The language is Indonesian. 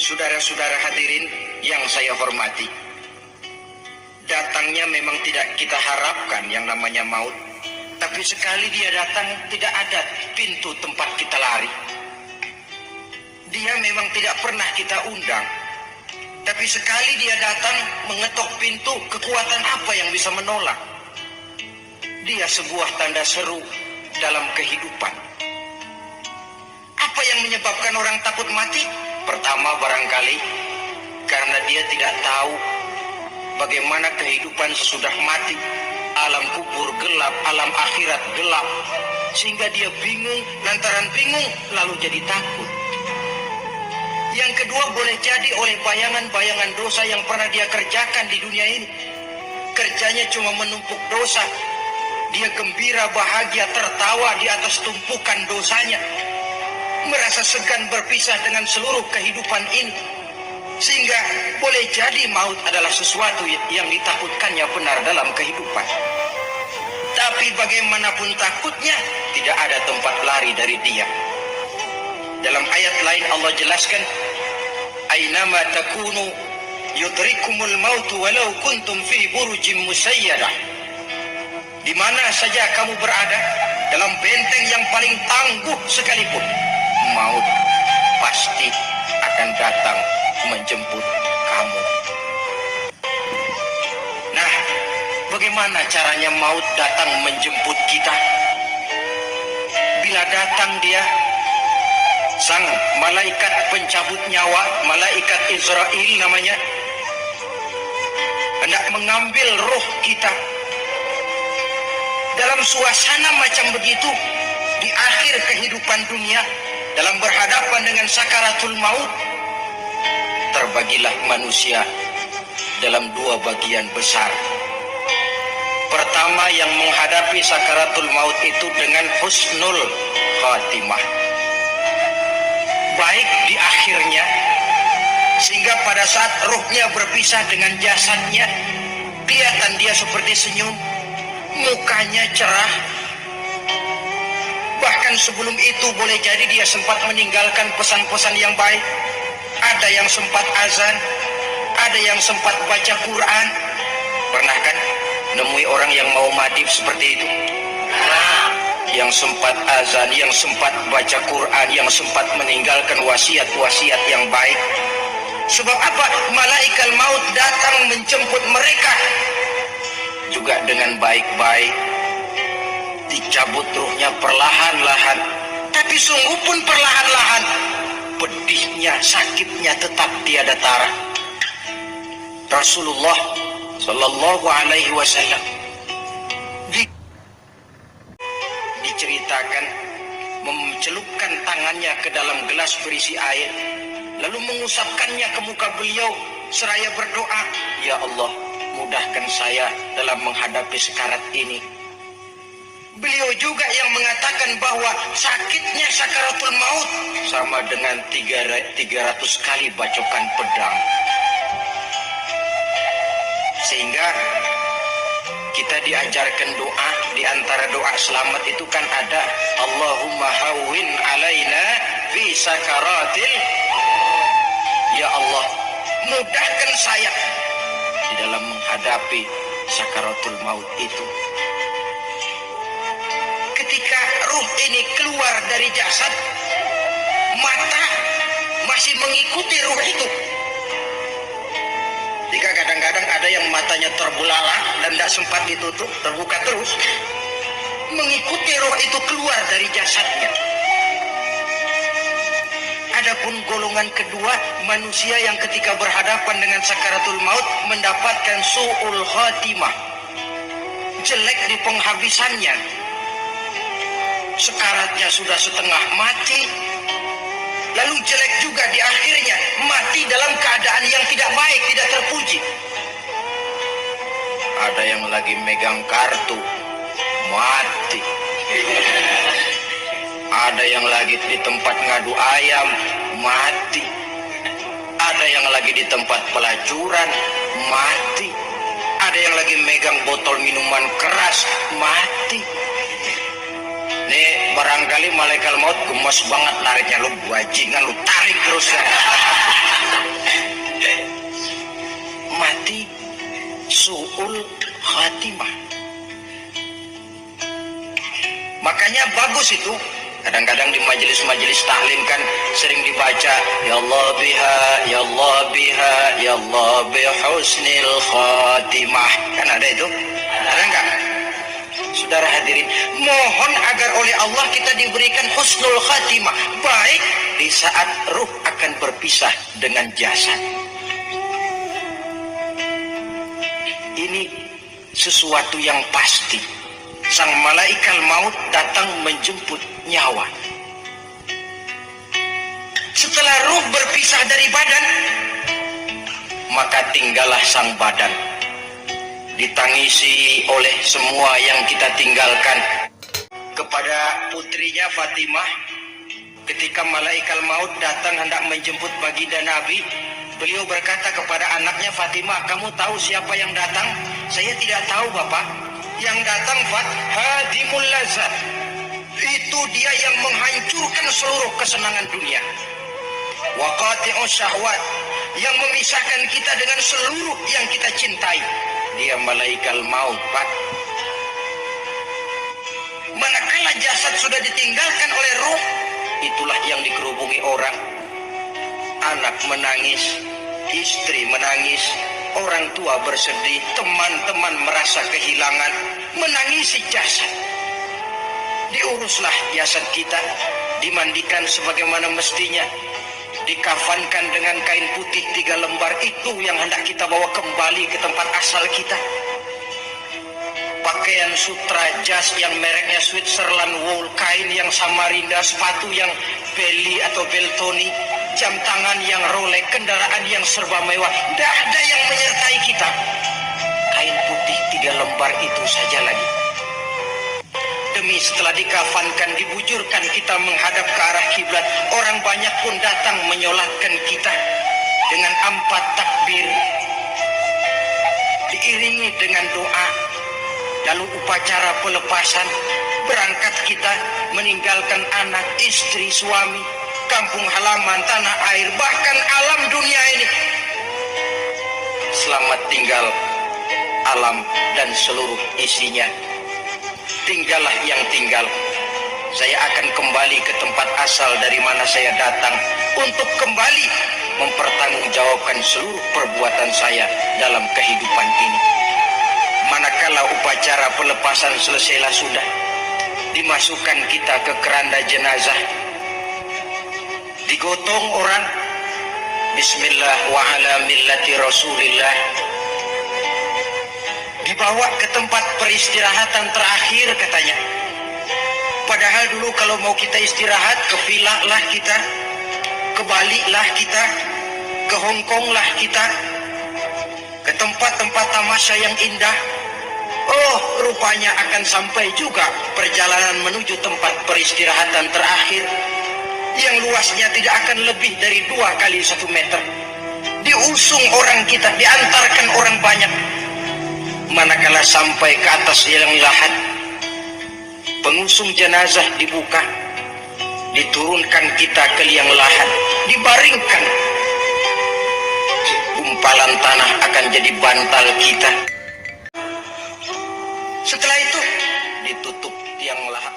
Saudara-saudara hadirin yang saya hormati, datangnya memang tidak kita harapkan yang namanya maut, tapi sekali dia datang tidak ada pintu tempat kita lari. Dia memang tidak pernah kita undang, tapi sekali dia datang mengetok pintu, kekuatan apa yang bisa menolak? Dia sebuah tanda seru dalam kehidupan. Apa yang menyebabkan orang takut mati? Pertama, barangkali karena dia tidak tahu bagaimana kehidupan sesudah mati. Alam kubur gelap, alam akhirat gelap, sehingga dia bingung. Lantaran bingung lalu jadi takut. Yang kedua, boleh jadi oleh bayangan-bayangan dosa yang pernah dia kerjakan di dunia ini. Kerjanya cuma menumpuk dosa. Dia gembira, bahagia, tertawa di atas tumpukan dosanya, merasa segan berpisah dengan seluruh kehidupan ini. Sehingga boleh jadi maut adalah sesuatu yang ditakutkannya benar dalam kehidupan. Tapi bagaimanapun takutnya, tidak ada tempat lari dari dia. Dalam ayat lain Allah jelaskan, "Ainama takunu yudrikumul mautu walau kuntum fi burujim musayyadah." Di mana saja kamu berada, dalam benteng yang paling tangguh sekalipun, maut pasti akan datang menjemput kamu. Nah, bagaimana caranya maut datang menjemput kita? Bila datang dia, sang malaikat pencabut nyawa, malaikat Israel namanya, hendak mengambil roh kita. Dalam suasana macam begitu, di akhir kehidupan dunia, dalam berhadapan dengan sakaratul maut, terbagilah manusia dalam dua bagian besar. Pertama, yang menghadapi sakaratul maut itu dengan husnul khatimah, baik di akhirnya, sehingga pada saat ruhnya berpisah dengan jasadnya, kelihatan dia seperti senyum, mukanya cerah. Bahkan sebelum itu boleh jadi dia sempat meninggalkan pesan-pesan yang baik. Ada yang sempat azan, ada yang sempat baca Quran. Pernah kan nemui orang yang mau madib seperti itu? Yang sempat azan, yang sempat baca Quran, yang sempat meninggalkan wasiat-wasiat yang baik. Sebab apa? Malaikat maut datang menjemput mereka juga dengan baik-baik. Dicabut ruhnya perlahan-lahan, tapi sungguh pun perlahan-lahan. Pedihnya, sakitnya tetap tiada tara. Rasulullah Sallallahu Alaihi Wasallam diceritakan mencelupkan tangannya ke dalam gelas berisi air, lalu mengusapkannya ke muka beliau seraya berdoa, "Ya Allah, mudahkan saya dalam menghadapi sekarat ini." Beliau juga yang mengatakan bahwa sakitnya sakaratul maut sama dengan 300 kali bacokan pedang. Sehingga kita diajarkan doa. Di antara doa selamat itu kan ada, Allahumma hawwin alaina fi sakaratil. Ya Allah, mudahkan saya di dalam menghadapi sakaratul maut itu. Ketika ruh ini keluar dari jasad, mata masih mengikuti ruh itu. Jika kadang-kadang ada yang matanya terbelalak dan tidak sempat ditutup, terbuka terus, mengikuti ruh itu keluar dari jasadnya. Adapun golongan kedua, manusia yang ketika berhadapan dengan sakaratul maut mendapatkan su'ul khatimah, jelek di penghabisannya. Sekaratnya sudah setengah mati, lalu jelek juga di akhirnya, mati dalam keadaan yang tidak baik, tidak terpuji. Ada yang lagi megang kartu, mati. Ada yang lagi di tempat ngadu ayam, mati. Ada yang lagi di tempat pelacuran, mati. Ada yang lagi megang botol minuman keras, mati. Nih barangkali malaikat maut gemes banget nariknya, lu bajingan, lu tarik terus ya. Makanya bagus itu. Kadang-kadang di majelis-majelis taklim kan sering dibaca, ya Allah biha, ya Allah biha, ya Allah bihusnil khatimah. Kan ada itu? Ada enggak? Saudara hadirin, mohon agar oleh Allah kita diberikan husnul khatimah, baik di saat ruh akan berpisah dengan jasad. Ini sesuatu yang pasti. Sang malaikat maut datang menjemput nyawa. Setelah ruh berpisah dari badan, maka tinggallah sang badan, ditangisi oleh semua yang kita tinggalkan. Kepada putrinya Fatimah, ketika malaikat maut datang hendak menjemput baginda Nabi, beliau berkata kepada anaknya, Fatimah, kamu tahu siapa yang datang? Saya tidak tahu, Bapak. Yang datang hadimul lazat, itu dia yang menghancurkan seluruh kesenangan dunia. Wa qati'us syahwat, yang memisahkan kita dengan seluruh yang kita cintai. Dia malaikat maut, Pak. Manakala jasad sudah ditinggalkan oleh ruh, itulah yang dikerubungi orang. Anak menangis, istri menangis, orang tua bersedih, teman-teman merasa kehilangan, menangisi jasad. Diuruslah jasad kita, dimandikan sebagaimana mestinya, dikafankan dengan kain putih 3 lembar, itu yang hendak kita bawa kembali ke tempat asal kita. Pakaian sutra jas yang mereknya Switzerland wool, kain yang Samarinda, sepatu yang Belly atau Beltoni, jam tangan yang Rolex, kendaraan yang serba mewah, tidak ada yang menyertai kita. Kain putih 3 lembar itu saja lagi. Demi setelah dikafankan, dibujurkan kita menghadap ke arah kiblat, orang banyak pun datang menyolatkan kita dengan 4 takbir, diiringi dengan doa. Lalu upacara pelepasan, berangkat kita meninggalkan anak, istri, suami, kampung halaman, tanah air, bahkan alam dunia ini. Selamat tinggal alam dan seluruh isinya. Tinggallah yang tinggal. Saya akan kembali ke tempat asal dari mana saya datang, untuk kembali mempertanggungjawabkan seluruh perbuatan saya dalam kehidupan ini. Manakala upacara pelepasan selesailah sudah, dimasukkan kita ke keranda jenazah, digotong orang, bismillah wa ala millati rasulillah, dibawa ke tempat peristirahatan terakhir katanya. Padahal dulu kalau mau kita istirahat, ke villa lah kita, ke Bali lah kita, ke Hong Kong lah kita, ke tempat-tempat tamasya yang indah. Oh, rupanya akan sampai juga perjalanan menuju tempat peristirahatan terakhir, yang luasnya tidak akan lebih dari 2 kali 1 meter. Diusung orang kita, diantarkan orang banyak. Manakala sampai ke atas liang lahat, pengusung jenazah dibuka, diturunkan kita ke liang lahat, dibaringkan. Gumpalan tanah akan jadi bantal kita. Setelah itu ditutup tiang lahat.